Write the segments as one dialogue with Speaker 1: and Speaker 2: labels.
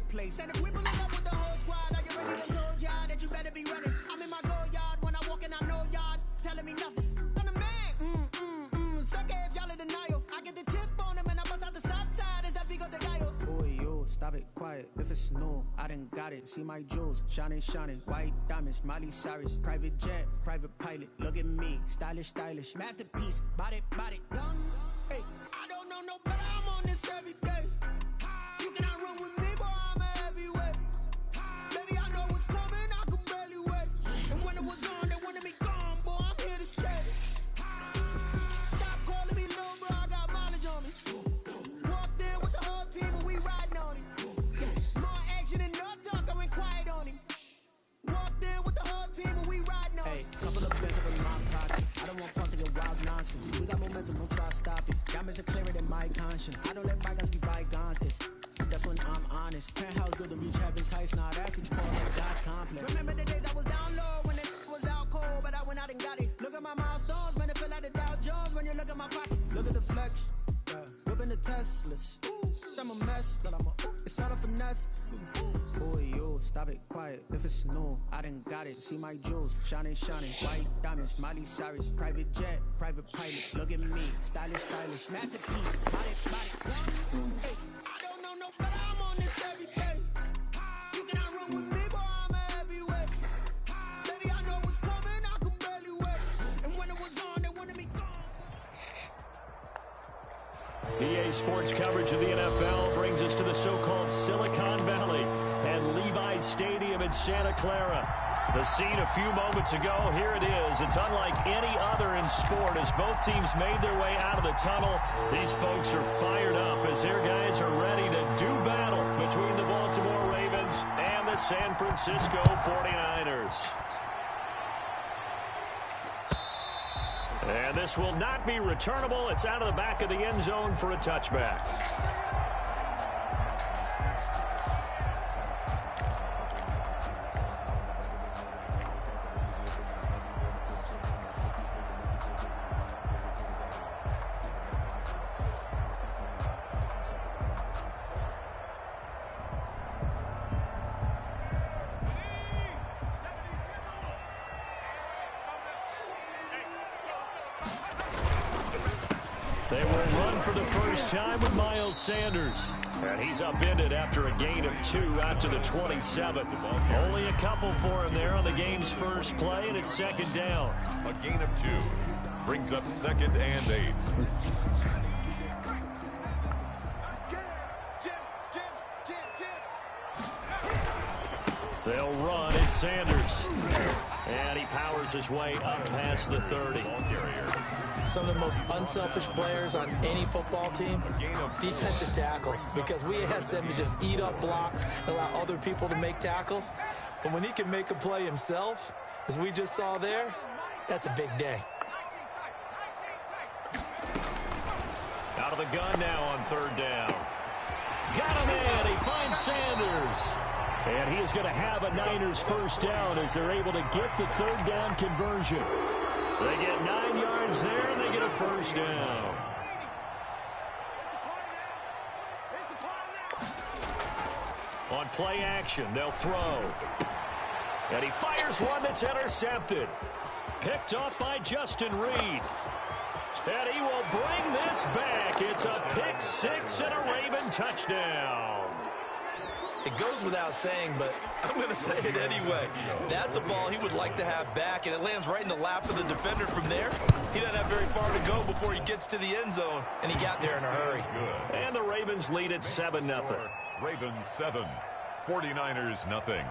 Speaker 1: place. And if we pull up with the whole squad, are you ready to told y'all that you better be running? I'm in my go yard when I walk in, I know y'all telling me nothing. I'm the man, suck it if y'all in denial. I get the chip on him and I bust out the south side. Is that big of the guy? Boy, yo, stop it, quiet. If it's new, I done got it. See my jewels, shining, shining. White diamonds, Miley Cyrus. Private jet, private pilot. Look at me, stylish, stylish. Masterpiece, body, body. Young, hey, I don't know no better. I'm on this every day. You cannot run with me, boy, I'm a heavyweight. Baby, I know what's coming, I could barely wait. And when it was on, they wanted me gone, boy, I'm here to stay. Stop calling me little bro, I got mileage on me. Walked in with the whole team and we riding on it. More action and no talk, I went quiet on him. Walked in with the whole team and we riding on it. Hey, couple of bins up in my pocket. I don't want pulse to get wild nonsense. We got momentum, don't try to stop it. Diamonds are clearer than my conscience. I don't let bygones be bygones. That's when I'm honest. Penthouse good to reach heaven's heights. Now that's what you call a God complex. Remember the days I was down low when it was out cold, but I went out and got it. Look at my milestones, man, it feel like the Dow Jones when you look at my pocket. Look at the flex, whipping the Teslas. I'm a mess, but it's all a finesse. Boy, yo, stop it, quiet. If it's new, I done got it. See my jewels, shining, shining. White diamonds, Miley Cyrus. Private jet, private pilot. Look at me, stylish, stylish. Masterpiece, body, body. Hey, I don't know no better. I'm on this every day. You cannot run with me, boy, I'm a heavyweight. Baby, I know what's coming, I could barely wait. And when it was on, they wanted me gone.
Speaker 2: EA Sports coverage of the NFL brings us to the so-called Silicon Valley and Levi's Stadium in Santa Clara. The scene a few moments ago, here it is. It's unlike any other in sport as both teams made their way out of the tunnel. These folks are fired up as their guys are ready to do battle between the Baltimore Ravens and the San Francisco 49ers. And this will not be returnable. It's out of the back of the end zone for a touchback. They will run for the first time with Miles Sanders. And he's upended after a gain of 2 out to the 27. Only a couple for him there on the game's first play, and it's second down.
Speaker 3: A gain of 2 brings up 2nd and 8.
Speaker 2: They'll run. It's Sanders. And he powers his way up past the 30.
Speaker 4: Some of the most unselfish players on any football team, defensive tackles, because we ask them to just eat up blocks, allow other people to make tackles. But when he can make a play himself, as we just saw there, that's a big day.
Speaker 2: Out of the gun now on 3rd down. Got him in. He finds Sanders. And he is going to have a Niners first down as they're able to get the 3rd down conversion. They get 9 yards there, and they get a first down. On play action, they'll throw. And he fires one that's intercepted. Picked off by Justin Reed. And he will bring this back. It's a pick 6 and a Raven touchdown.
Speaker 4: It goes without saying, but I'm going to say it anyway. That's a ball he would like to have back, and it lands right in the lap of the defender from there. He doesn't have very far to go before he gets to the end zone, and he got there in a hurry.
Speaker 2: And the Ravens lead at 7-0.
Speaker 3: Ravens 7, 49ers nothing.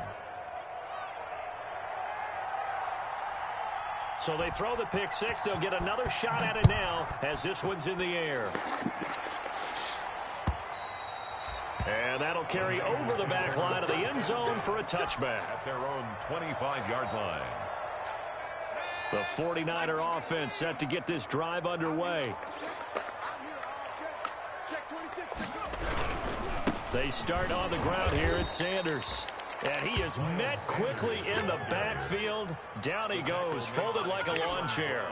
Speaker 2: So they throw the pick 6. They'll get another shot at it now as this one's in the air. And that'll carry over the back line of the end zone for a touchback.
Speaker 3: At their own 25-yard line.
Speaker 2: The 49er offense set to get this drive underway. They start on the ground here at Sanders. And he is met quickly in the backfield. Down he goes, folded like a lawn chair.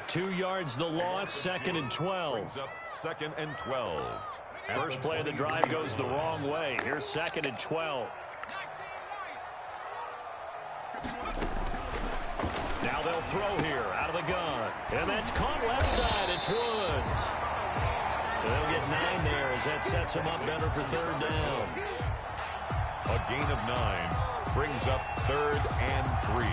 Speaker 2: 2 yards the loss, 2nd and 12.
Speaker 3: Brings up 2nd and 12.
Speaker 2: First play of the drive goes the wrong way. Here's 2nd and 12. Now they'll throw here out of the gun. And that's caught left side. It's Woods. They'll get 9 there as that sets them up better for 3rd down.
Speaker 3: A gain of 9 brings up 3rd and 3.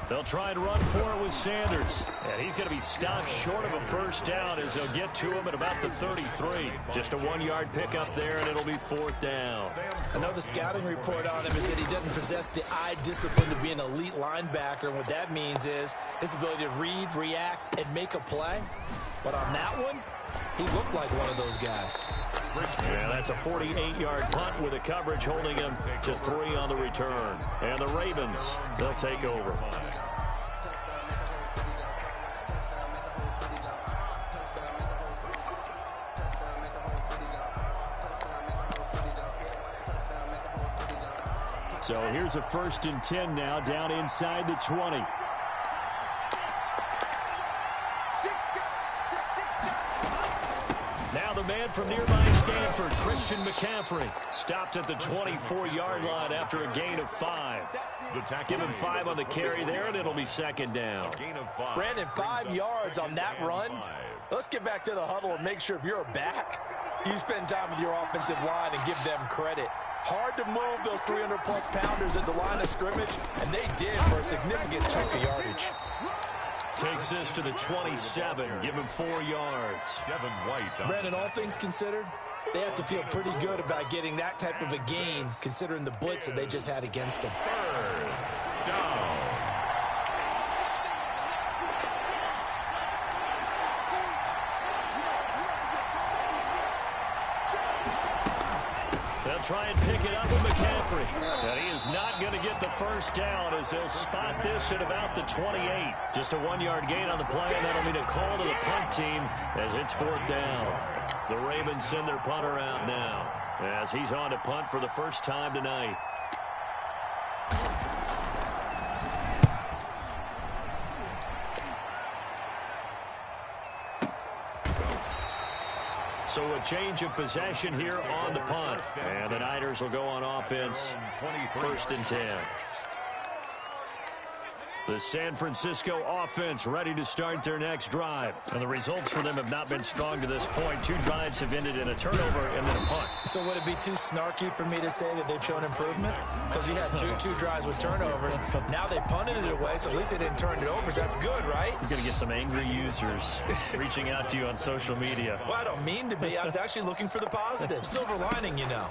Speaker 2: They'll try and run for it with Sanders. And he's going to be stopped short of a 1st down as they'll get to him at about the 33. Just a 1-yard pickup there, and it'll be 4th down.
Speaker 4: I know the scouting report on him is that he doesn't possess the eye discipline to be an elite linebacker. And what that means is his ability to read, react, and make a play. But on that one, he looked like one of those guys.
Speaker 2: Yeah, that's a 48-yard punt with a coverage holding him to 3 on the return. And the Ravens, they'll take over. So here's a 1st and 10 now, down inside the 20. Now the man from nearby Stanford, Christian McCaffrey, stopped at the 24-yard line after a gain of 5. Give him 5 on the carry there, and it'll be 2nd down.
Speaker 4: Brandon, 5 yards on that run. Let's get back to the huddle and make sure if you're a back, you spend time with your offensive line and give them credit. Hard to move those 300-plus pounders at the line of scrimmage, and they did for a significant chunk of yardage.
Speaker 2: Takes this to the 27. Give him 4 yards.
Speaker 3: Devin White.
Speaker 4: Brandon, all things considered, they have to feel pretty good about getting that type of a gain, considering the blitz that they just had against them.
Speaker 3: 3rd down.
Speaker 2: They'll try and pick it up with McCaffrey. But he is not going to get the 1st down as they'll spot this at about the 28. Just a 1-yard gain on the play, and that'll mean a call to the punt team as it's 4th down. The Ravens send their punter out now as he's on to punt for the first time tonight. So a change of possession here on the punt. And the Niners will go on offense, 1st and 10. The San Francisco offense ready to start their next drive. And the results for them have not been strong to this point. 2 drives have ended in a turnover and then a punt.
Speaker 4: So would it be too snarky for me to say that they've shown improvement? Because you had two drives with turnovers. Now they punted it away, so at least they didn't turn it over. So that's good, right?
Speaker 2: You're going to get some angry users reaching out to you on social media.
Speaker 4: Well, I don't mean to be. I was actually looking for the positive. Silver lining, you know.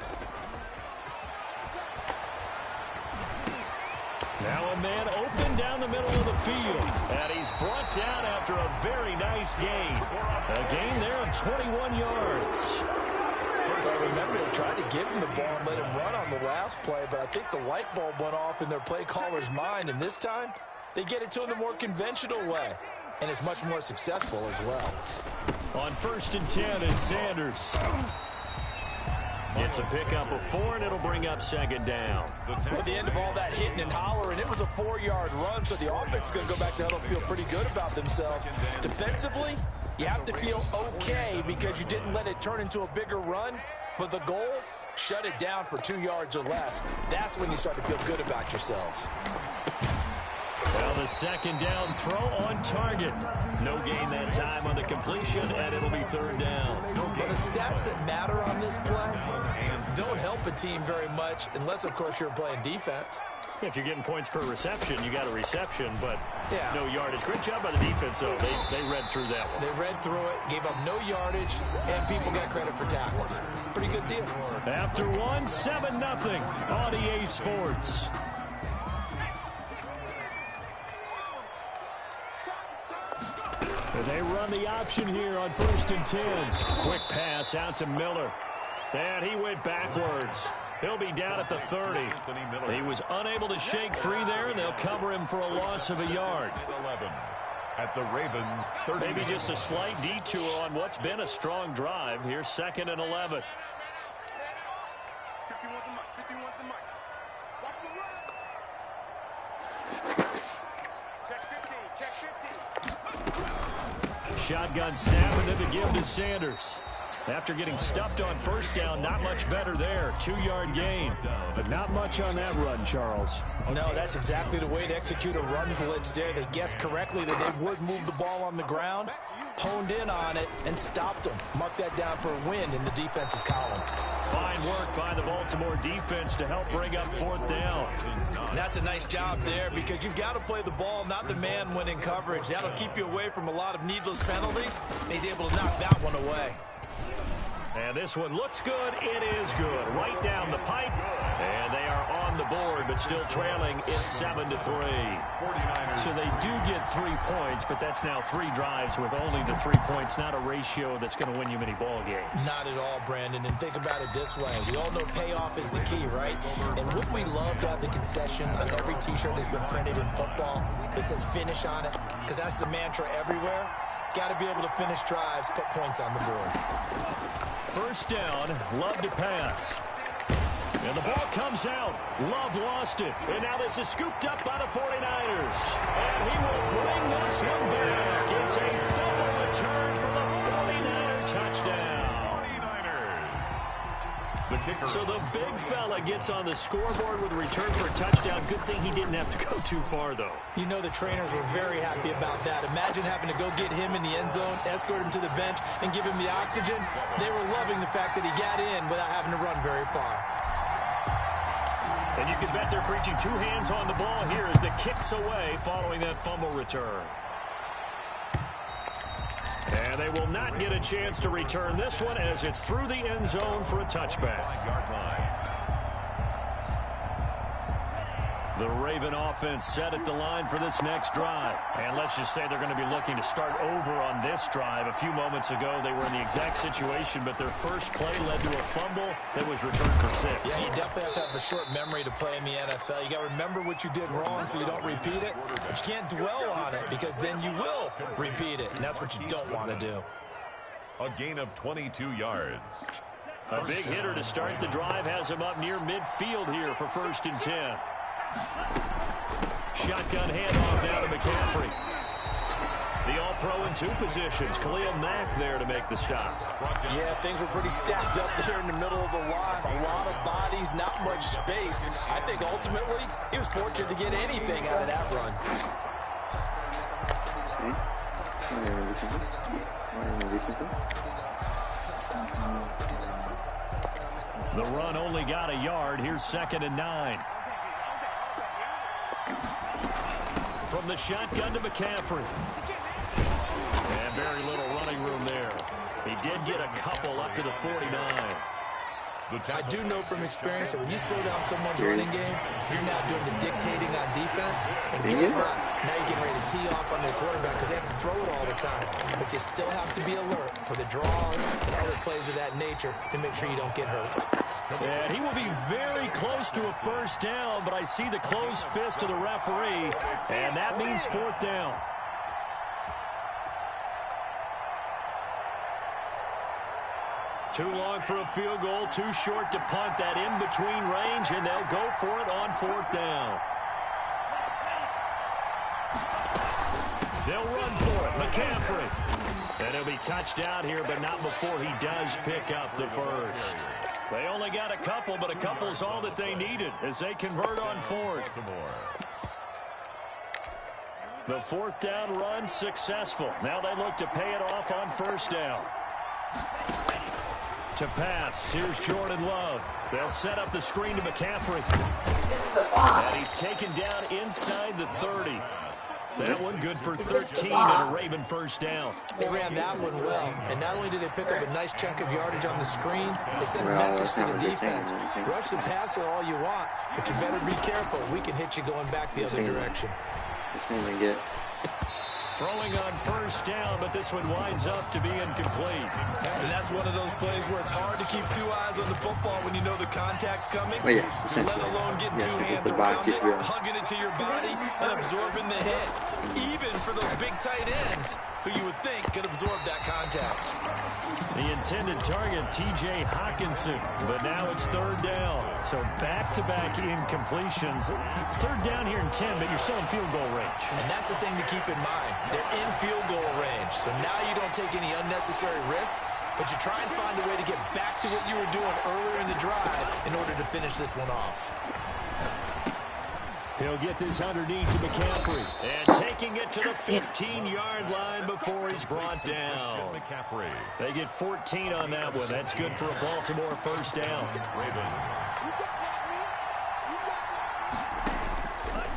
Speaker 2: Now a man open down the middle of the field. And he's brought down after a very nice gain. A gain there of 21 yards.
Speaker 4: I remember they tried to give him the ball and let him run on the last play, but I think the light bulb went off in their play caller's mind, and this time they get it to him the more conventional way, and it's much more successful as well.
Speaker 2: On 1st and 10, it's Sanders. It's a pickup of 4, and it'll bring up 2nd down.
Speaker 4: At the end of all that hitting and hollering, it was a 4-yard run, so the offense is going to go back to huddle and feel pretty good about themselves. Defensively, you have to feel okay because you didn't let it turn into a bigger run, but the goal, shut it down for 2 yards or less. That's when you start to feel good about yourselves.
Speaker 2: Well, the 2nd down throw on target. No gain that time on the completion, and it'll be 3rd down.
Speaker 4: Well, the stats that matter on this play don't help a team very much unless, of course, you're playing defense.
Speaker 2: If you're getting points per reception, you got a reception, but
Speaker 4: yeah,
Speaker 2: no yardage. Great job by the defense, though. They read through that one.
Speaker 4: They read through it, gave up no yardage, and people got credit for tackles. Pretty good deal.
Speaker 2: After one, 7-0 on EA Sports. And they run the option here on 1st and 10. Quick pass out to Miller. And he went backwards. He'll be down at the 30. He was unable to shake free there, and they'll cover him for a loss of a yard.
Speaker 3: 11 at the Ravens 30.
Speaker 2: Maybe just a slight detour on what's been a strong drive. Here's 2nd and 11. Shotgun snap, and then the give to Sanders. After getting stuffed on first down, not much better there. 2-yard gain.
Speaker 5: But not much on that run, Charles.
Speaker 4: No, that's exactly the way to execute a run blitz there. They guessed correctly that they would move the ball on the ground, honed in on it, and stopped them. Mark that down for a win in the defense's column.
Speaker 2: Fine work by the Baltimore defense to help bring up 4th down.
Speaker 4: And that's a nice job there because you've got to play the ball, not the man when in coverage. That'll keep you away from a lot of needless penalties. And he's able to knock that one away.
Speaker 2: And this one looks good. It is good. Right down the pipe. And they are on the board, but still trailing. It's 7-3. So they do get 3 points, but that's now 3 drives with only the 3 points. Not a ratio that's going to win you many ball games.
Speaker 4: Not at all, Brandon. And think about it this way. We all know payoff is the key, right? And wouldn't we love to have the concession on every T-shirt that's been printed in football that says finish on it? Because that's the mantra everywhere. Got to be able to finish drives, put points on the board.
Speaker 2: First down, Love to pass. And the ball comes out. Love lost it. And now this is scooped up by the 49ers. And he will bring this one back. It's a fumble return for the 49er touchdown. So the big fella gets on the scoreboard with a return for a touchdown. Good thing he didn't have to go too far, though.
Speaker 4: You know the trainers were very happy about that. Imagine having to go get him in the end zone, escort him to the bench, and give him the oxygen. They were loving the fact that he got in without having to run very far.
Speaker 2: And you can bet they're preaching 2 hands on the ball here as the kick's away following that fumble return. And they will not get a chance to return this one as it's through the end zone for a touchback. The Raven offense set at the line for this next drive. And let's just say they're going to be looking to start over on this drive. A few moments ago, they were in the exact situation, but their first play led to a fumble that was returned for 6.
Speaker 4: Yeah, you definitely have to have a short memory to play in the NFL. You got to remember what you did wrong so you don't repeat it. But you can't dwell on it because then you will repeat it, and that's what you don't want to do.
Speaker 3: A gain of 22 yards.
Speaker 2: A big hitter to start the drive has him up near midfield here for 1st and 10. Shotgun handoff now to McCaffrey. The all-pro in 2 positions. Khalil Mack there to make the stop.
Speaker 4: Yeah, things were pretty stacked up there in the middle of the line. A lot of bodies, not much space. I think ultimately he was fortunate to get anything out of that run.
Speaker 2: The run only got a yard. Here's 2nd and 9. From the shotgun to McCaffrey. And very little running room there. He did get a couple up to the 49.
Speaker 4: I do know from experience that when you slow down someone's running game, you're now doing the dictating on defense. And guess what? Now you're getting ready to tee off on their quarterback because they have to throw it all the time. But you still have to be alert for the draws and other plays of that nature to make sure you don't get hurt.
Speaker 2: And he will be very close to a first down, but I see the closed fist of the referee, and that means 4th down. Too long for a field goal, too short to punt. That in-between range, and they'll go for it on 4th down. They'll run for it. McCaffrey. And he'll be touched out here, but not before he does pick up the first. They only got a couple, but a couple's all that they needed as they convert on 4th. The 4th down run successful. Now they look to pay it off on 1st down. To pass, here's Jordan Love. They'll set up the screen to McCaffrey. And he's taken down inside the 30. That one good for 13 and a Raven first down.
Speaker 4: They ran that one well, and not only did they pick up a nice chunk of yardage on the screen, they sent a message to the defense. Rush the passer all you want, but you better be careful. We can hit you going back the other direction.
Speaker 2: Throwing on first down, but this one winds up to be incomplete.
Speaker 4: And that's one of those plays where it's hard to keep two eyes on the football when you know the contact's coming.
Speaker 6: Oh, yes,
Speaker 4: let alone getting two hands around it, hugging it to your body, and absorbing the hit. Even for those big tight ends who you would think could absorb that contact.
Speaker 2: The intended target, T.J. Hockenson, but now it's third down. So back-to-back incompletions. Third down here in 10, but you're still in field goal range.
Speaker 4: And that's the thing to keep in mind. They're in field goal range. So now you don't take any unnecessary risks, but you try and find a way to get back to what you were doing earlier in the drive in order to finish this one off.
Speaker 2: He'll get this underneath to McCaffrey. And taking it to the 15-yard line before he's brought down. They get 14 on that one. That's good for a Baltimore first down.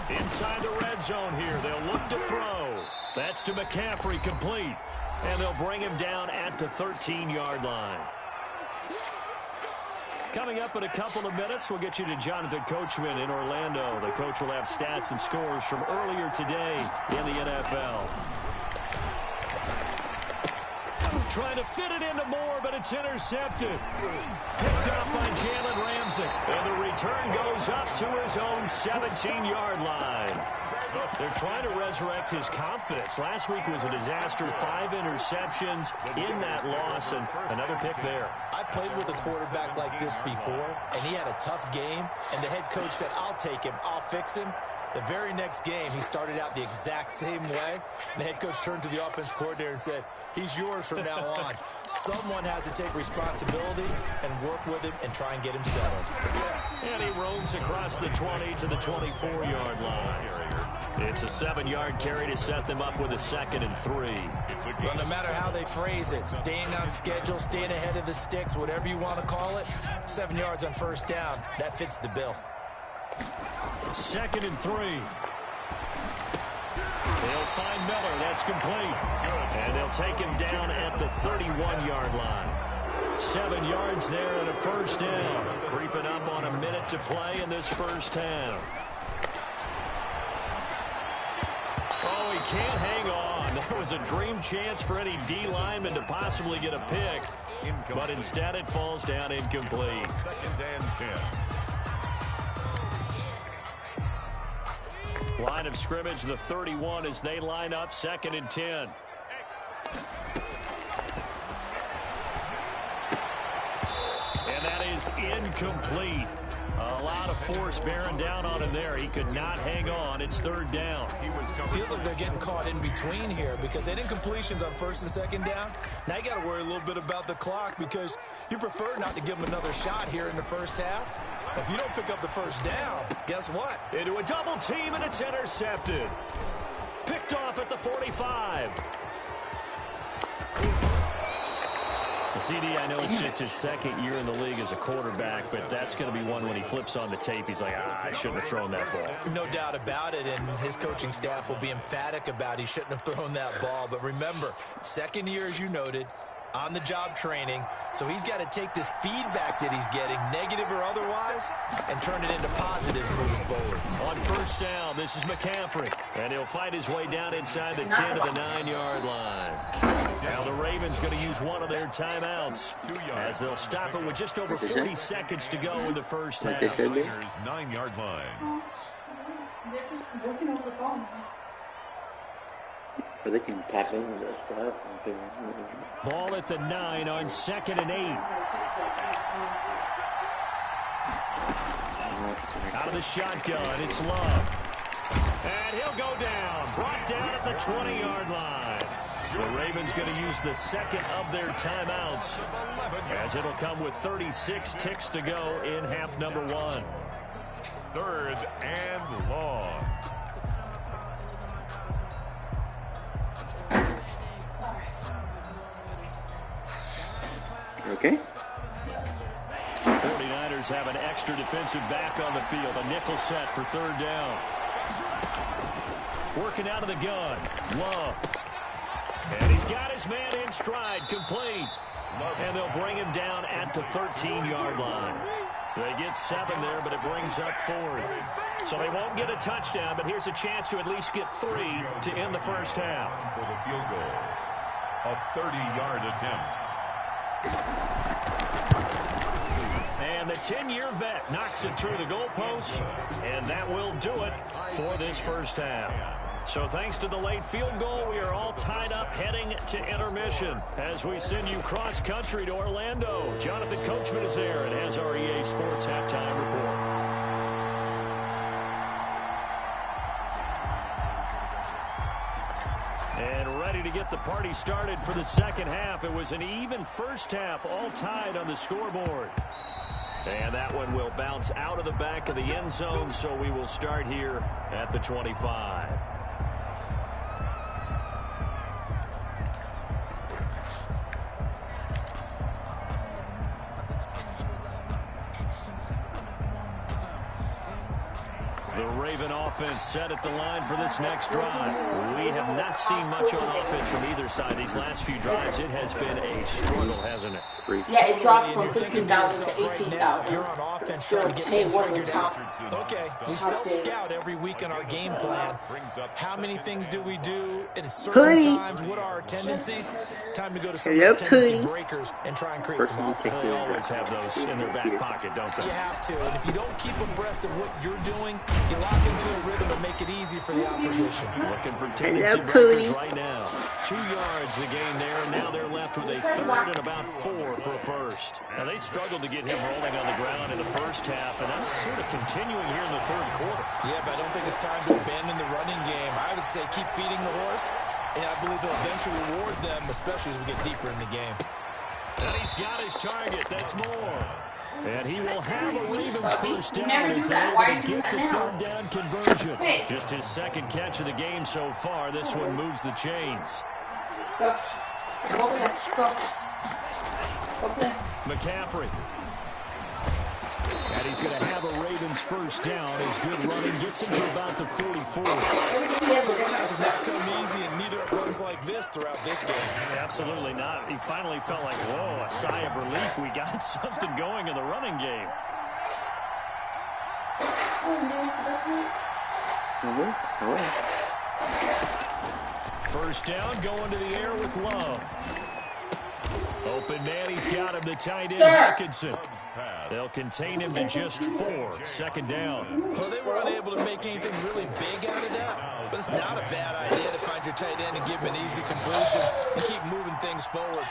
Speaker 2: Inside the red zone here. They'll look to throw. That's to McCaffrey, complete. And they'll bring him down at the 13-yard line. Coming up in a couple of minutes, we'll get you to Jonathan Coachman in Orlando. The coach will have stats and scores from earlier today in the NFL. Trying to fit it into Moore, but it's intercepted. Picked up by Jalen Ramsey. And the return goes up to his own 17-yard line. They're trying to resurrect his confidence. Last week was a disaster. 5 interceptions in that loss, and another pick there.
Speaker 4: I played with a quarterback like this before, and he had a tough game, and the head coach said, I'll take him, I'll fix him. The very next game, he started out the exact same way. And the head coach turned to the offense coordinator and said, he's yours from now on. Someone has to take responsibility and work with him and try and get him settled.
Speaker 2: And he roams across the 20 to the 24-yard line. It's a 7-yard carry to set them up with a 2nd and 3.
Speaker 4: Well, no matter how they phrase it, staying on schedule, staying ahead of the sticks, whatever you want to call it, 7 yards on first down, that fits the bill.
Speaker 2: 2nd and 3. They'll find Miller. That's complete. And they'll take him down at the 31-yard line. 7 yards there and a first down. Creeping up on a minute to play in this first half. Oh, he can't hang on. That was a dream chance for any D lineman to possibly get a pick. But instead it falls down incomplete.
Speaker 3: 2nd and 10.
Speaker 2: Line of scrimmage, the 31 as they line up, 2nd and 10. And that is incomplete. A lot of force bearing down on him there. He could not hang on. It's 3rd down.
Speaker 4: Feels like they're getting caught in between here because they did completions on 1st and 2nd down. Now you got to worry a little bit about the clock because you prefer not to give them another shot here in the first half. If you don't pick up the first down, guess what?
Speaker 2: Into a double team, and it's intercepted. Picked off at the 45. CD, I know it's just his 2nd year in the league as a quarterback, but that's going to be one when he flips on the tape. He's like, I shouldn't have thrown that ball.
Speaker 4: No doubt about it, and his coaching staff will be emphatic about he shouldn't have thrown that ball. But remember, 2nd year, as you noted, on-the-job training, so he's got to take this feedback that he's getting, negative or otherwise, and turn it into positives moving forward.
Speaker 2: On first down, this is McCaffrey, and he'll fight his way down inside the 10 to the 9-yard line. Now the Ravens going to use one of their timeouts as they'll stop it with just over 40 seconds to go in the first half.
Speaker 3: 9-yard line.
Speaker 7: They're just working over the phone.
Speaker 6: But they can tap into that stuff.
Speaker 2: Ball at the 9 on 2nd and 8. Out of the shotgun, it's Love. And he'll go down. Brought down at the 20-yard line. The Ravens going to use the 2nd of their timeouts as it'll come with 36 ticks to go in half number 1.
Speaker 3: 3rd and long.
Speaker 6: Okay.
Speaker 2: 49ers have an extra defensive back on the field. A nickel set for 3rd down. Working out of the gun. Love. And he's got his man in stride. Complete. And they'll bring him down at the 13-yard line. They get 7 there, but it brings up 4th. So they won't get a touchdown, but here's a chance to at least get 3 to end the first half.
Speaker 3: For the field goal, a 30-yard attempt.
Speaker 2: And the 10-year vet knocks it through the goalpost, and that will do it for this first half. So thanks to the late field goal, we are all tied up heading to intermission as we send you cross-country to Orlando. Jonathan Coachman is there and has our EA Sports halftime report. And ready to get the party started for the second half. It was an even first half, all tied on the scoreboard. And that one will bounce out of the back of the end zone, so we will start here at the 25. The Raven offense set at the line for this next drive. We have not seen much on offense from either side these last few drives. It has been a struggle, hasn't it?
Speaker 7: Yeah, it dropped from 15,000 to 18,000.
Speaker 4: You're on offense trying to get things figured out. Okay, we self-scout every week in our game plan. How many things do we do at certain times? What are our tendencies? Time to go to some of those tendency breakers and try and create some offense.
Speaker 2: They always have those in their back pocket, don't they?
Speaker 4: You have to, and if you don't keep abreast of what you're doing, you lock into a rhythm and make it easy for the opposition.
Speaker 2: Looking for tendency breakers right now. 2 yards the gain there, and now they're left with a 3rd and about 4 for a first. Now they struggled to get him rolling on the ground in the first half, and that's sort of continuing here in the 3rd quarter.
Speaker 4: Yeah, but I don't think it's time to abandon the running game. I would say keep feeding the horse, and I believe he'll eventually reward them, especially as we get deeper in the game.
Speaker 2: And he's got his target. That's more. And he will have a Ravens first down as they're able to get the 3rd down conversion. Just his 2nd catch of the game so far. This one moves the chains.
Speaker 7: Go. Go play. Go. Go play.
Speaker 2: McCaffrey. And he's going to have a Ravens first down. His good running gets him to about the 44.
Speaker 4: Touchdowns have not come easy, and neither have runs like this throughout this game.
Speaker 2: Absolutely not. He finally felt like, whoa, a sigh of relief. We got something going in the running game. First down, going to the air with Love. Open man, he's got him, the tight end, Hawkinson. They'll contain him to just 4. 2nd down.
Speaker 4: Well, they were unable to make anything really big out of that, but it's not a bad idea to find your tight end and give him an easy completion and keep moving things forward.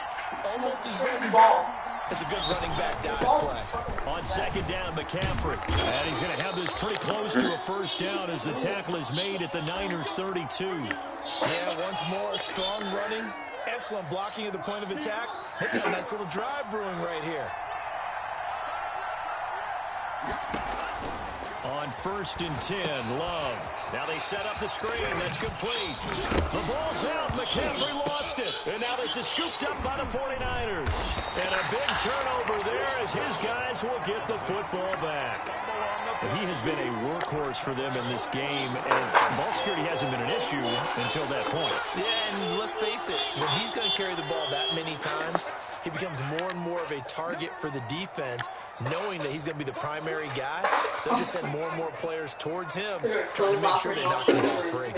Speaker 4: Almost as bread and butter. It's a good running back dive play.
Speaker 2: On 2nd down, McCaffrey. And he's going to have this pretty close to a first down as the tackle is made at the Niners' 32.
Speaker 4: Yeah, once more, strong running. Excellent blocking at the point of attack. Look at a nice little drive brewing right here.
Speaker 2: On 1st and 10, Love. Now they set up the screen. That's complete. The ball's out. McCaffrey lost it. And now this is scooped up by the 49ers. And a big turnover there as his guys will get the football back. He has been a workhorse for them in this game, and ball security hasn't been an issue until that point.
Speaker 4: Yeah, and let's face it, when he's going to carry the ball that many times, he becomes more and more of a target for the defense, knowing that he's going to be the primary guy. They'll just send more and more players towards him, trying to make sure they knock the ball free.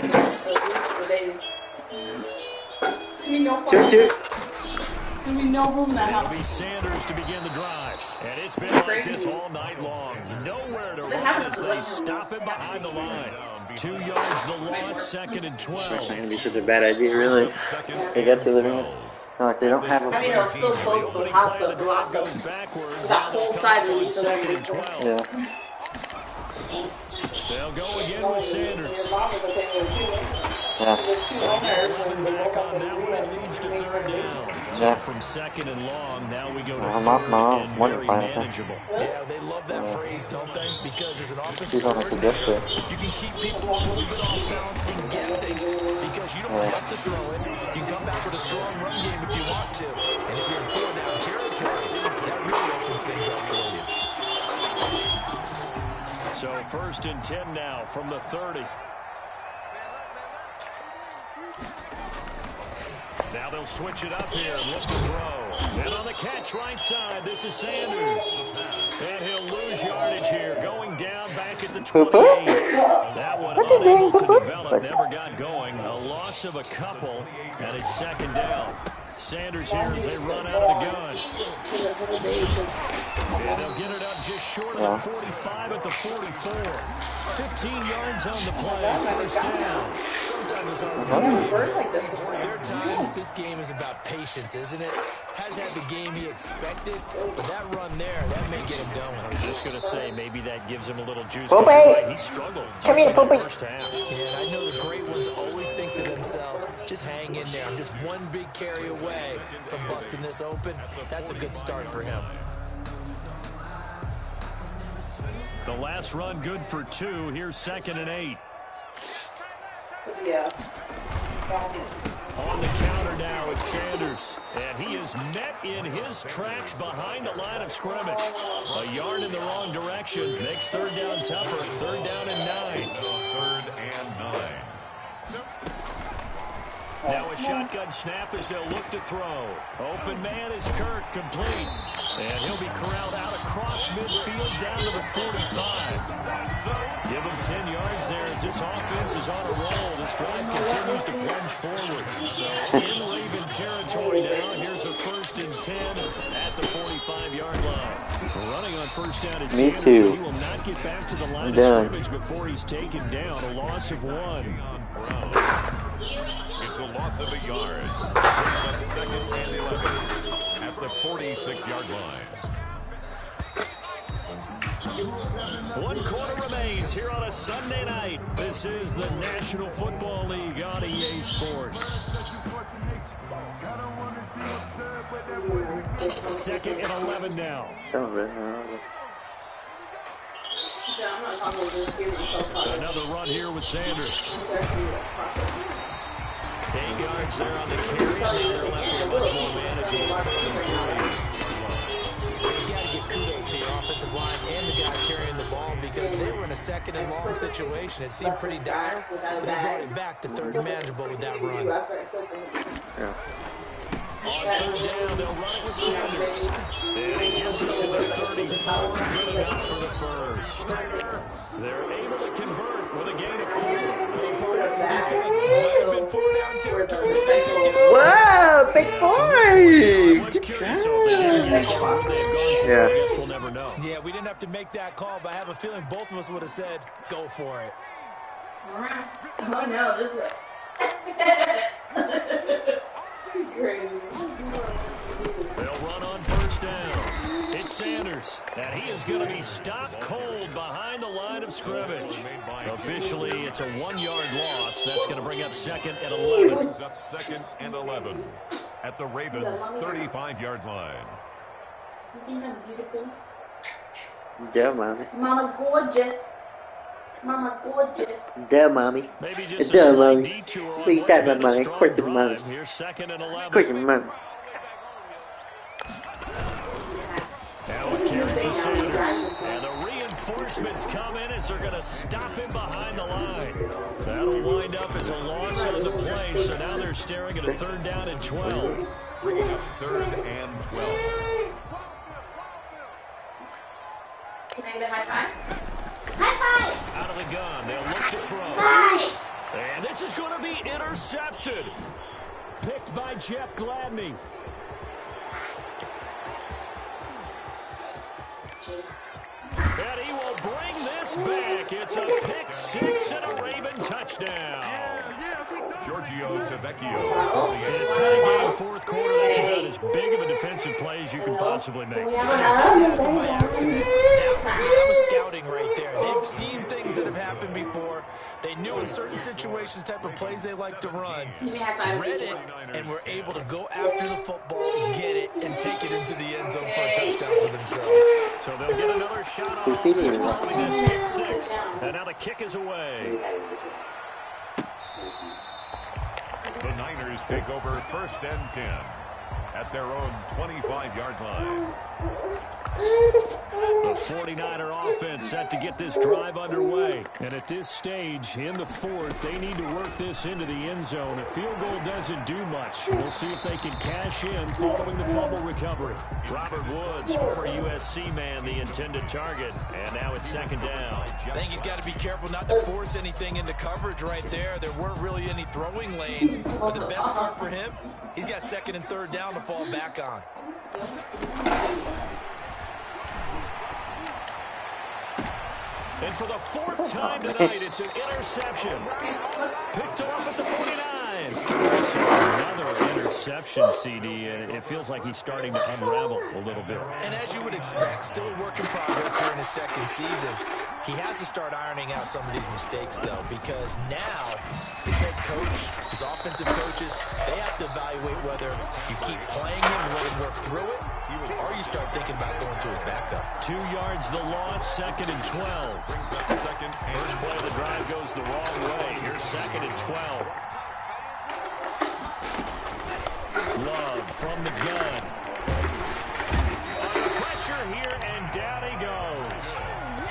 Speaker 2: It'll be Sanders to begin the drive. And it's been like this all night long. Nowhere to run as they stop him behind the line. 2 yards the loss, 2nd and 12.
Speaker 6: It's not going to be such a bad idea, really. They got to the Ravens. Like they don't have a...
Speaker 7: I mean, it was still close to the house of block. That whole side of the
Speaker 6: Yeah.
Speaker 2: They'll go again with Sanders.
Speaker 6: Yeah.
Speaker 2: Back on that one, it leads to 3rd down. So from 2nd and long, now we go to 3rd and very manageable.
Speaker 4: Yeah, they love that phrase, don't they? Because as an offensive
Speaker 6: He's almost a gift for it.
Speaker 4: you can keep people a little bit off balance and guessing because you don't have to throw it. You can come back with a strong run game if you want to. And if you're in 4-down territory, that really opens things up for you.
Speaker 2: So 1st and 10 now from the 30. Now they'll switch it up here and look to throw. And on the catch right side, this is Sanders. And he'll lose yardage here, going down back at the 28. That one unable to develop, never got going. A loss of a couple, and it's second down. Sanders here as they run out of the gun. And they'll get it up just short of the 45 at the 44. 15 yards on the play, first down.
Speaker 4: Sometimes it's hard. There are times this game is about patience, isn't it? Has had the game he expected, but that run there, that may get him going.
Speaker 2: I was just going to say, maybe that gives him a little juice.
Speaker 6: Poopy!
Speaker 2: He struggled.
Speaker 6: Come here, Poopy!
Speaker 2: First half.
Speaker 4: Yeah, and I know the great ones always think to themselves, just hang in there. I'm just one big carry away from busting this open. That's a good start for him.
Speaker 2: The last run good for 2. Here's 2nd and 8.
Speaker 7: Yeah.
Speaker 2: On the counter now, it's Sanders. And he is met in his tracks behind the line of scrimmage. A yard in the wrong direction. Makes third down tougher. 3rd down and 9.
Speaker 3: 3rd and 9.
Speaker 2: Now a shotgun snap as they'll look to throw. Open man is Kirk, complete. And he'll be corralled out across midfield down to the 45. Give him 10 yards there as this offense is on a roll. This drive continues to plunge forward. So in Raven territory now, here's a 1st and 10 at the 45-yard line. Running on first down is
Speaker 6: Me
Speaker 2: Sanders.
Speaker 6: too.
Speaker 2: He will not get back to the line of scrimmage before he's taken down. A loss of 1.
Speaker 3: It's a loss of a yard. Brings up 2nd and 11 at the 46-yard line.
Speaker 2: 1 quarter remains here on a Sunday night. This is the National Football League on EA Sports. 2nd and 11 now.
Speaker 6: So good.
Speaker 2: Another run here with Sanders. 8 yards there on the carry. They're left with a much more manageable 3rd and 3.
Speaker 4: You've got to give kudos to your offensive line and the guy carrying the ball because they were in a 2nd and long situation. It seemed pretty dire, but they brought it back to 3rd and manageable with that run.
Speaker 6: Yeah.
Speaker 2: On 3rd down, they'll run it with Sanders. And he gives it to the 34. Good enough for the first. They're able to convert with a gain of 4.
Speaker 6: Whoa, big boy! Good job. Yeah.
Speaker 2: We'll never know.
Speaker 4: Yeah, we didn't have to make that call, but I have a feeling both of us would have said, go for it.
Speaker 7: Oh no, this way.
Speaker 2: They'll run on first down. It's Sanders, and he is going to be stopped cold behind the line of scrimmage. Officially, it's a 1-yard loss. That's going to bring up 2nd and 11.
Speaker 3: Brings up 2nd and 11 at the Ravens' 35-yard line.
Speaker 7: Do you think I'm beautiful?
Speaker 6: Yeah, mommy.
Speaker 7: Mama gorgeous. Mama gorgeous.
Speaker 6: Duh, mommy.
Speaker 2: Maybe just
Speaker 6: Duh,
Speaker 2: a slight
Speaker 6: mommy.
Speaker 2: detour on
Speaker 6: Read
Speaker 2: what's
Speaker 6: that,
Speaker 2: been a
Speaker 6: mommy.
Speaker 2: strong
Speaker 6: Of course, the mommy.
Speaker 2: drive. Here's 2nd and 11.
Speaker 6: Of course, your mommy.
Speaker 2: Now a carry for Sanders. And the reinforcements come in as they're going to stop him behind the line. That'll wind up as a loss on the play. So now they're staring at a 3rd down and 12.
Speaker 3: Bringing up 3rd and 12.
Speaker 7: Can I get a high five? High five!
Speaker 2: Out of the gun. They'll look to throw. And this is going to be intercepted. Picked by Jeff Gladney. And he will bring this back. It's a pick 6 and a Raven touchdown.
Speaker 3: Giorgio Tavecchio.
Speaker 2: In a tie game, 4th quarter, that's about as big of a defensive play as you can possibly make.
Speaker 4: By accident. That was scouting right there. They've seen things that have happened before. They knew in certain situations type of plays they like to run. Read it, and were able to go after the football, get it, and take it into the end zone for a touchdown for themselves.
Speaker 2: So they'll get another shot on offense following that pick 6. And now the kick is away.
Speaker 3: The Niners take over 1st and 10 at their own 25-yard line.
Speaker 2: The 49er offense set to get this drive underway. And at this stage, in the fourth, they need to work this into the end zone. A field goal doesn't do much. We'll see if they can cash in following the fumble recovery. Robert Woods, former USC man, the intended target. And now it's second down.
Speaker 4: I think he's got to be careful not to force anything into coverage right there. There weren't really any throwing lanes. But the best part for him, he's got second and third down to fall back on.
Speaker 2: And for the fourth time tonight, it's an interception. Picked off at the 49. So another interception, CD, and it feels like he's starting to unravel a little bit.
Speaker 4: And as you would expect, still a work in progress here in his second season. He has to start ironing out some of these mistakes, though, because now his head coach, his offensive coaches, they have to evaluate whether you keep playing him and let him work through it, or you start thinking about going to his backup.
Speaker 2: 2 yards the loss, second and 12. First play of the drive goes the wrong way. Here's second and 12. Love from the gun. Under pressure here, and down he goes.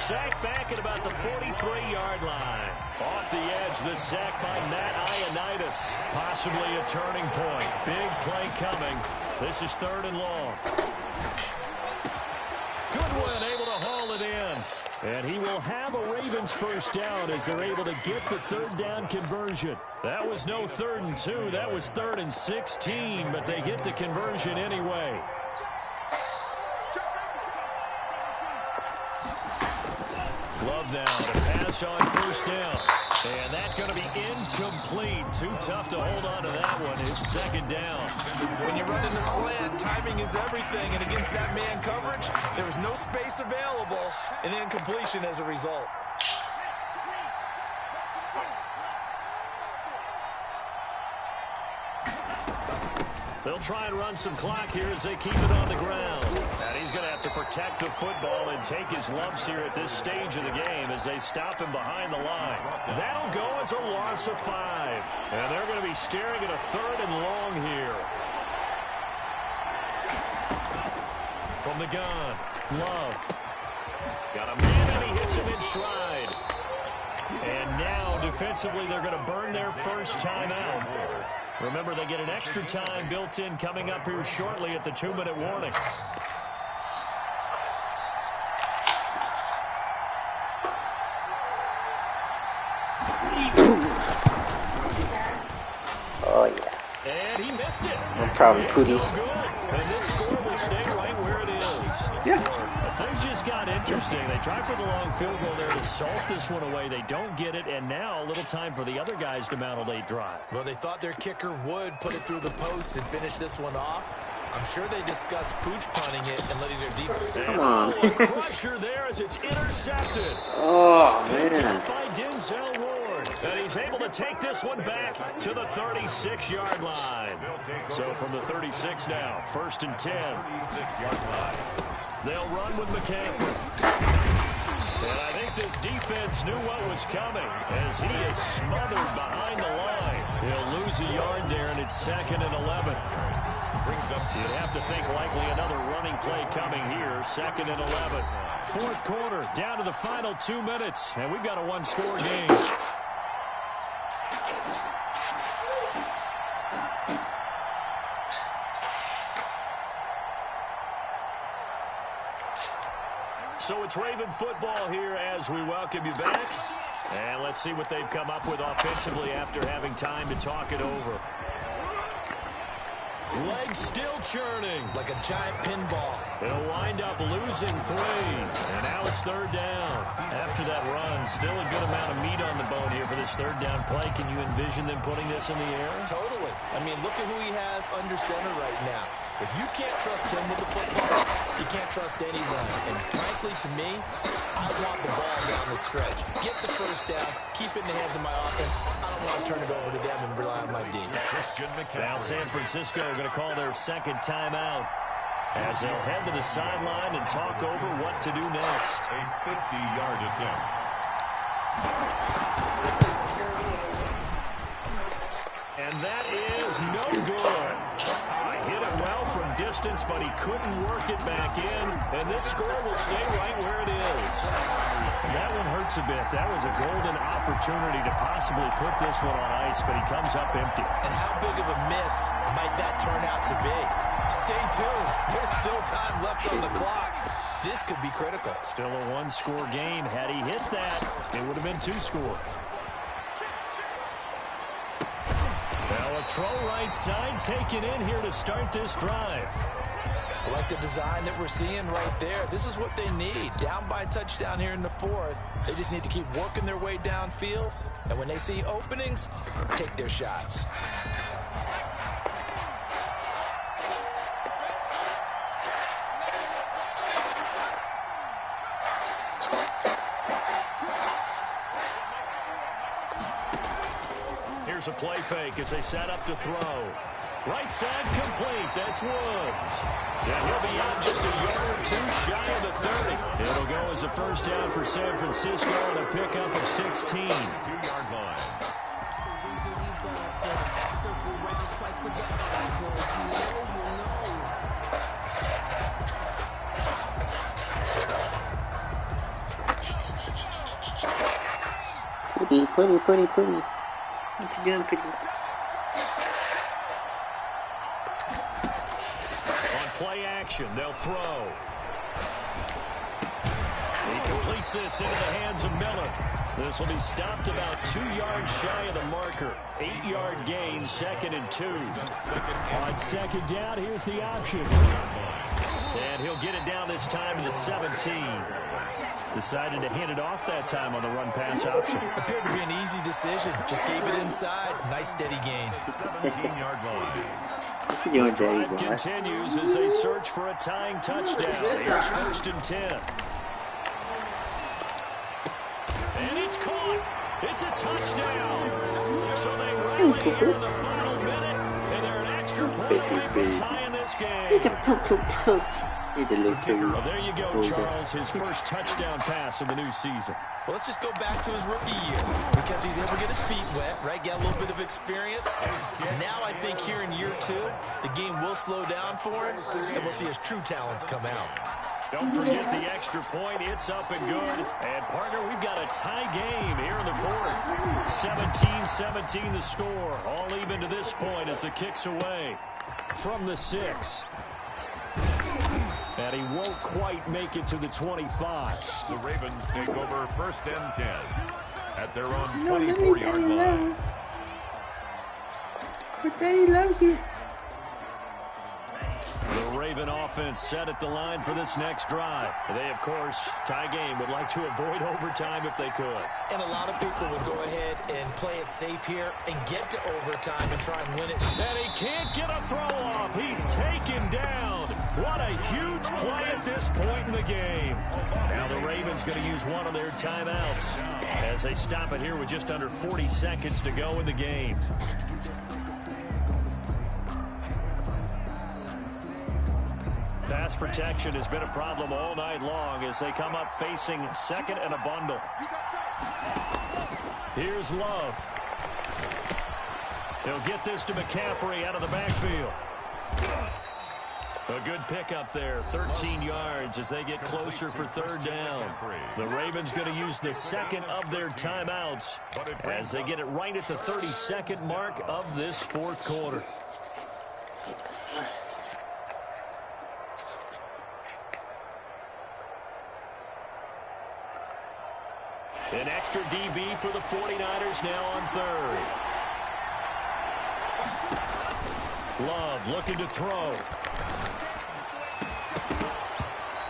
Speaker 2: Sacked back at about the 43-yard line. Off the edge, the sack by Matt Ioannidis. Possibly a turning point. Big play coming. This is third and long. Goodwin able to haul it in. And he will have a Ravens first down as they're able to get the third down conversion. That was no 3rd and 2. That was 3rd and 16, but they get the conversion anyway. Love now to pass on first down. And that's going to be incomplete. Too tough to hold on to that one. It's second down.
Speaker 4: When you run in the slant, timing is everything. And against that man coverage, there was no space available. And incompletion as a result.
Speaker 2: They'll try and run some clock here as they keep it on the ground. And he's going to have to protect the football and take his lumps here at this stage of the game as they stop him behind the line. That'll go as a loss of 5. And they're going to be staring at a 3rd and long here. From the gun, Love. Got a man and he hits him in stride. And now defensively they're going to burn their first timeout. Remember, they get an extra time built in coming up here shortly at the 2-minute warning.
Speaker 6: Oh, yeah.
Speaker 2: And he missed it.
Speaker 6: No problem, Cootie.
Speaker 2: And this score will stay right where it is.
Speaker 6: Yeah.
Speaker 2: Things just got interesting. They tried for the long field goal there to salt this one away. They don't get it, and now a little time for the other guys to mount a late drive.
Speaker 4: Well, they thought their kicker would put it through the post and finish this one off. I'm sure they discussed pooch punting it and letting their defense.
Speaker 6: Come on.
Speaker 2: A crusher there as it's intercepted.
Speaker 6: Oh,
Speaker 2: Picked
Speaker 6: man.
Speaker 2: up by Denzel Ward. And he's able to take this one back to the 36-yard line. So from the 36 now, 1st and 10. They'll run with McCaffrey. And I think this defense knew what was coming as he is smothered behind the line. He'll lose a yard there, and it's 2nd and 11. You'd have to think likely another running play coming here. 2nd and 11. 4th quarter, down to the final 2 minutes, and we've got a one-score game. So it's Raven football here as we welcome you back. And let's see what they've come up with offensively after having time to talk it over. Legs still churning.
Speaker 4: Like a giant pinball.
Speaker 2: They'll wind up losing 3. And now it's 3rd down. After that run, still a good amount of meat on the bone here for this 3rd down play. Can you envision them putting this in the air?
Speaker 4: Totally. I mean, look at who he has under center right now. If you can't trust him with the football, you can't trust anyone. And frankly, to me, I want the ball down the stretch. Get the first down. Keep it in the hands of my offense. I don't want to turn it over to them and rely on my D.
Speaker 2: Now San Francisco going to call their 2nd timeout as they'll head to the sideline and talk over what to do next.
Speaker 3: A 50-yard attempt.
Speaker 2: And that is is no good. Hit it well from distance, but he couldn't work it back in, and this score will stay right where it is. That one hurts a bit. That was a golden opportunity to possibly put this one on ice, but he comes up empty.
Speaker 4: And how big of a miss might that turn out to be? Stay tuned. There's still time left on the clock. This could be critical.
Speaker 2: Still a one-score game. Had he hit that, it would have been 2 scores. Well, a throw right side taken in here to start this drive.
Speaker 4: I like the design that we're seeing right there. This is what they need. Down by a touchdown here in the 4th. They just need to keep working their way downfield. And when they see openings, take their shots.
Speaker 2: Here's a play fake as they set up to throw. Right side complete. That's Woods. Yeah, he'll be out just a yard or 2 shy of the 30. It'll go as a first down for San Francisco and a pickup of 16.
Speaker 3: 2-yard line.
Speaker 6: Pretty. What you doing, pretty?
Speaker 2: On play action, they'll throw. He completes this into the hands of Miller. This will be stopped about 2 yards shy of the marker. 8-yard gain, 2nd and 2. On second down, here's the option. And he'll get it down this time to the 17. Decided to hand it off that time on the run-pass option.
Speaker 4: Appeared to be an easy decision. Just gave it inside. Nice steady gain.
Speaker 3: 17-yard line.
Speaker 6: Your
Speaker 2: Drive continues as they search for a tying touchdown. Here's 1st and 10. And it's caught. It's a touchdown. So they rally here in the final minute, and they're an extra point away from tying this game. Well, there you go, Charles. His first touchdown pass of the new season.
Speaker 4: Well, let's just go back to his rookie year because he's able to get his feet wet, right? Get a little bit of experience. Now I think here in year 2, the game will slow down for him, and we'll see his true talents come out.
Speaker 2: Don't forget the extra point. It's up and good. And, partner, we've got a tie game here in the 4th. 17-17 the score. All even to this point as the kick's away from the 6. And he won't quite make it to the 25.
Speaker 3: The Ravens take over 1st and 10 at their own 24-yard line.
Speaker 6: But Daddy loves you.
Speaker 2: The Raven offense set at the line for this next drive. They, of course, tie game, would like to avoid overtime if they could.
Speaker 4: And a lot of people would go ahead and play it safe here and get to overtime and try and win it.
Speaker 2: And he can't get a throw off. He's taken down. What a huge play at this point in the game. Now the Ravens going to use one of their timeouts as they stop it here with just under 40 seconds to go in the game. Pass protection has been a problem all night long as they come up facing 2nd and a bundle. Here's Love. He'll get this to McCaffrey out of the backfield. A good pickup there, 13 yards as they get closer for 3rd down. The Ravens going to use the 2nd of their timeouts as they get it right at the 32nd mark of this 4th quarter. An extra DB for the 49ers now on 3rd. Love looking to throw.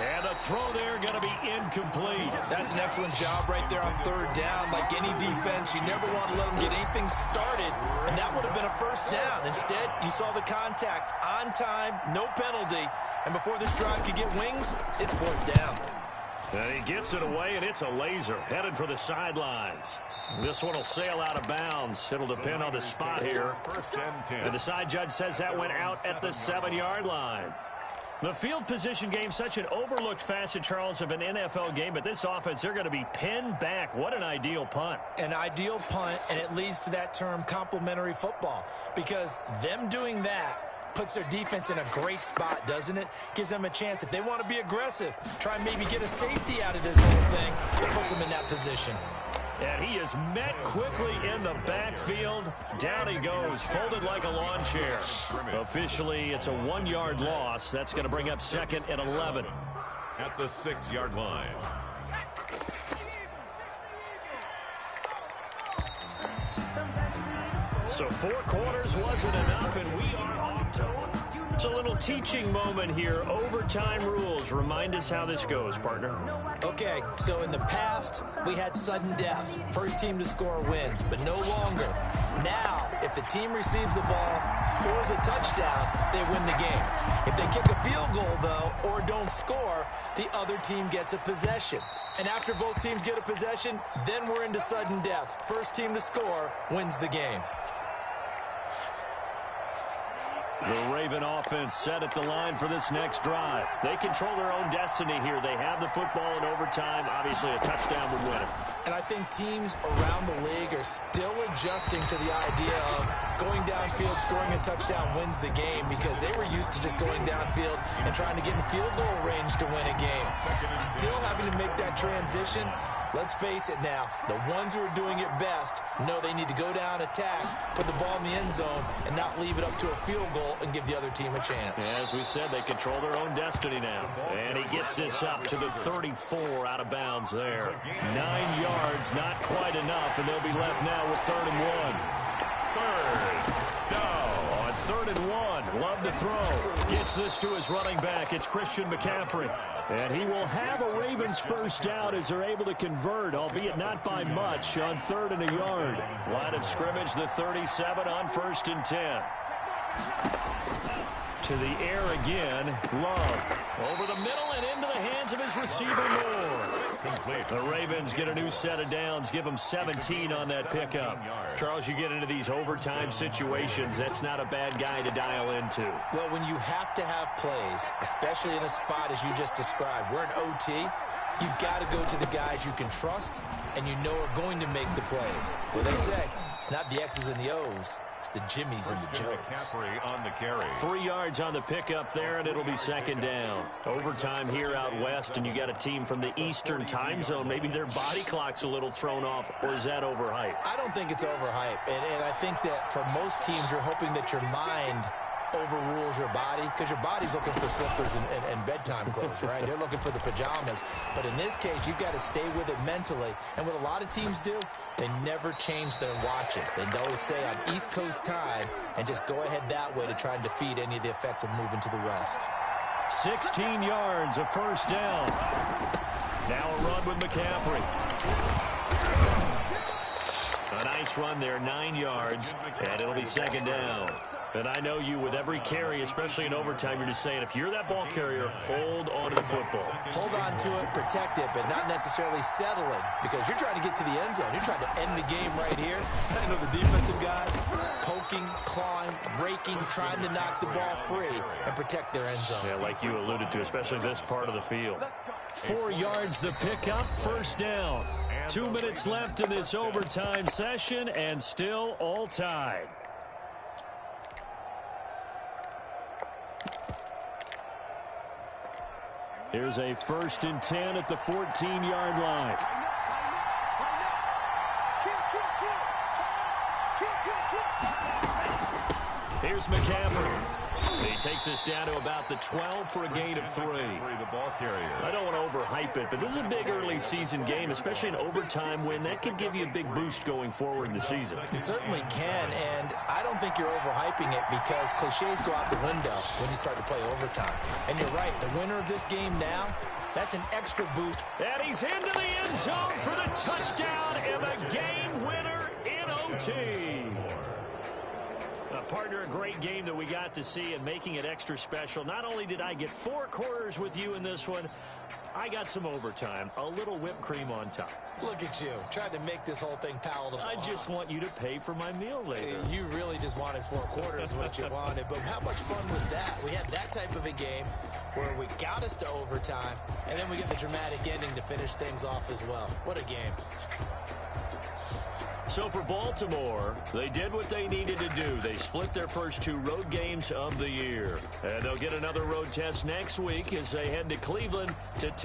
Speaker 2: And the throw there going to be incomplete.
Speaker 4: That's an excellent job right there on 3rd down. Like any defense, you never want to let them get anything started, and that would have been a 1st down. Instead, you saw the contact on time, no penalty, and before this drive could get wings, it's 4th down.
Speaker 2: And he gets it away, and it's a laser headed for the sidelines. This one will sail out of bounds. It'll depend on the spot here.
Speaker 3: 1st and 10.
Speaker 2: And the side judge says that went out at the 7-yard line. The field position game, such an overlooked facet, Charles, of an NFL game, but this offense, they're going to be pinned back. What an ideal punt.
Speaker 4: An ideal punt, and it leads to that term complementary football, because them doing that puts their defense in a great spot, doesn't it? Gives them a chance. If they want to be aggressive, try and maybe get a safety out of this whole thing, it puts them in that position.
Speaker 2: And he is met quickly in the backfield. Down he goes, folded like a lawn chair. Officially, it's a 1-yard loss. That's going to bring up 2nd and 11.
Speaker 3: At the 6-yard line.
Speaker 2: So 4 quarters wasn't enough, and we are off to it's a little teaching moment here. Overtime rules. Remind us how this goes, partner.
Speaker 4: Okay, so in the past, we had sudden death. First team to score wins, but no longer. Now, if the team receives the ball, scores a touchdown, they win the game. If they kick a field goal, though, or don't score, the other team gets a possession. And after both teams get a possession, then we're into sudden death. First team to score wins the game.
Speaker 2: The Raven offense set at the line for this next drive. They control their own destiny here. They have the football in overtime. Obviously, a touchdown would win it.
Speaker 4: And I think teams around the league are still adjusting to the idea of going downfield, scoring a touchdown wins the game, because they were used to just going downfield and trying to get in field goal range to win a game. Still having to make that transition. Let's face it now, the ones who are doing it best know they need to go down, attack, put the ball in the end zone, and not leave it up to a field goal and give the other team a chance.
Speaker 2: As we said, they control their own destiny now. And he gets this up to the 34 out of bounds there. 9 yards, not quite enough, and they'll be left now with 3rd and 1. 3rd down. On 3rd and 1, love to throw. Gets this to his running back. It's Christian McCaffrey. And he will have a Ravens first down as they're able to convert, albeit not by much, on 3rd and a yard. Line of scrimmage, the 37 on 1st and 10. To the air again, Love. Over the middle and into the hands of his receiver, Moore. The Ravens get a new set of downs, give them 17 on that pickup. Charles, you get into these overtime situations, that's not a bad guy to dial into.
Speaker 4: Well, when you have to have plays, especially in a spot as you just described, we're in OT, you've got to go to the guys you can trust and you know are going to make the plays. Well, they say it's not the X's and the O's. It's the Jimmies and the Joes.
Speaker 3: McCaffrey on the carry.
Speaker 2: 3 yards on the pickup there, and it'll be 2nd down. Overtime here out west, and you got a team from the Eastern time zone. Maybe their body clock's a little thrown off, or is that overhyped?
Speaker 4: I don't think it's overhyped, and I think that for most teams, you're hoping that your mind overrules your body, because your body's looking for slippers and bedtime clothes, right? They're looking for the pajamas. But in this case, you've got to stay with it mentally. And what a lot of teams do, they never change their watches. They always say on East Coast time and just go ahead that way to try and defeat any of the effects of moving to the West.
Speaker 2: 16 yards, a first down. Now a run with McCaffrey. A nice run there, 9 yards, and it'll be 2nd down. And I know you, with every carry, especially in overtime, you're just saying, if you're that ball carrier, hold on to the football.
Speaker 4: Hold on to it, protect it, but not necessarily settling, because you're trying to get to the end zone. You're trying to end the game right here. I know the defensive guys poking, clawing, raking, trying to knock the ball free and protect their end zone.
Speaker 2: Yeah, like you alluded to, especially this part of the field. 4 yards the pickup, first down. 2 minutes left in this overtime session, and still all tied. Here's a 1st and 10 at the 14-yard line. Here's McCaffrey. He takes us down to about the 12 for a gain of 3.
Speaker 3: The ball carrier.
Speaker 2: I don't want to overhype it, but this is a big early season game, especially an overtime win. That could give you a big boost going forward in the season.
Speaker 4: You certainly can, and I don't think you're overhyping it, because cliches go out the window when you start to play overtime. And you're right, the winner of this game now, that's an extra boost.
Speaker 2: And he's into the end zone for the touchdown and the game winner in OT. Partner, a great game that we got to see and making it extra special. Not only did I get 4 quarters with you in this one, I got some overtime, a little whipped cream on top.
Speaker 4: Look at you, trying to make this whole thing palatable.
Speaker 2: I just want you to pay for my meal later.
Speaker 4: You really just wanted 4 quarters what you wanted, but how much fun was that? We had that type of a game where we got us to overtime, and then we get the dramatic ending to finish things off as well. What a game.
Speaker 2: So for Baltimore, they did what they needed to do. They split their first 2 road games of the year. And they'll get another road test next week as they head to Cleveland to